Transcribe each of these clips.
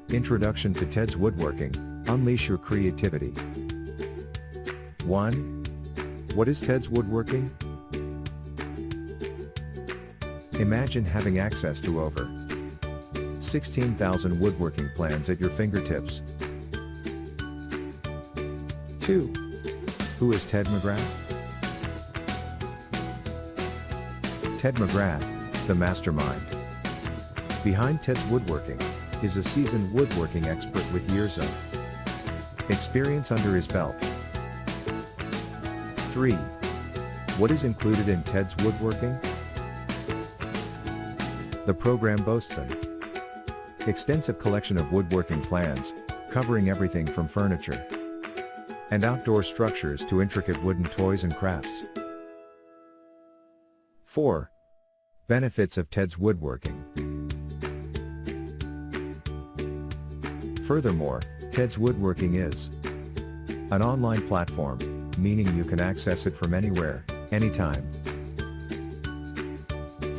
Introduction to Ted's Woodworking, Unleash Your Creativity. 1. What is Ted's Woodworking? Imagine having access to over 16,000 woodworking plans at your fingertips. 2. Who is Ted McGrath? Ted McGrath, the mastermind behind Ted's Woodworking, is a seasoned woodworking expert with years of experience under his belt. 3. What is included in Ted's Woodworking? The program boasts an extensive collection of woodworking plans, covering everything from furniture and outdoor structures to intricate wooden toys and crafts. 4. Benefits of Ted's Woodworking. Furthermore, Ted's Woodworking is an online platform, meaning you can access it from anywhere, anytime.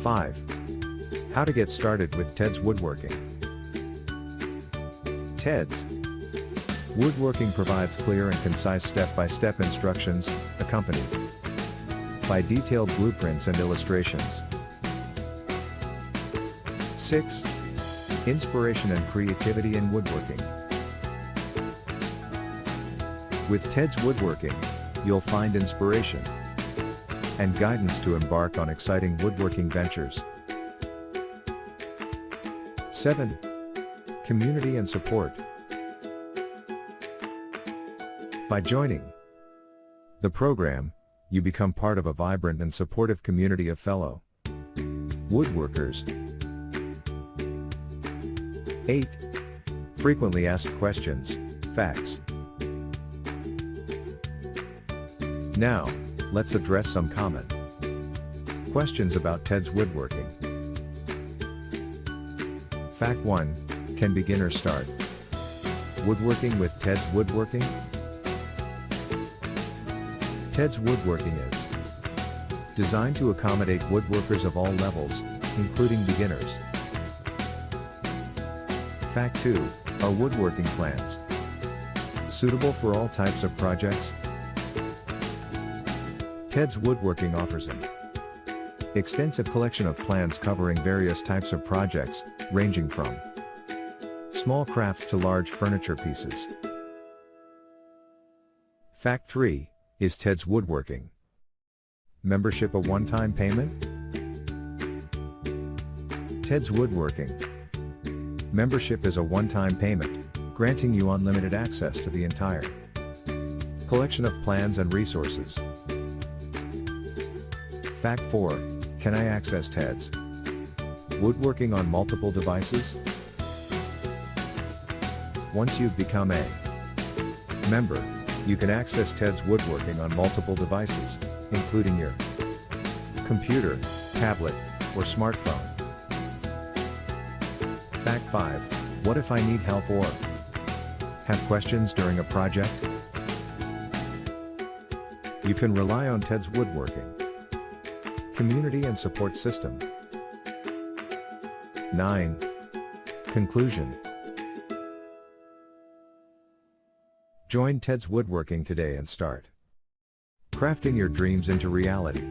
5. How to get started with Ted's Woodworking. Ted's Woodworking provides clear and concise step-by-step instructions, accompanied by detailed blueprints and illustrations. 6. Inspiration and creativity in woodworking. With Ted's Woodworking, you'll find inspiration and guidance to embark on exciting woodworking ventures. 7. Community and support. By joining the program, you become part of a vibrant and supportive community of fellow woodworkers. 8. Frequently asked questions, facts. Now, let's address some common questions about Ted's Woodworking. Fact 1. Can beginners start woodworking with Ted's Woodworking? Ted's Woodworking is designed to accommodate woodworkers of all levels, including beginners. Fact 2. Are woodworking plans suitable for all types of projects? Ted's Woodworking offers an extensive collection of plans covering various types of projects, ranging from small crafts to large furniture pieces. Fact 3. Is Ted's Woodworking membership a one-time payment? Ted's Woodworking membership is a one-time payment, granting you unlimited access to the entire collection of plans and resources. Fact 4. Can I access Ted's Woodworking on multiple devices? Once you've become a member, you can access Ted's Woodworking on multiple devices, including your computer, tablet, or smartphone. Fact 5. What if I need help or have questions during a project? You can rely on Ted's Woodworking community and support system. 9. Conclusion. Join Ted's Woodworking today and start crafting your dreams into reality.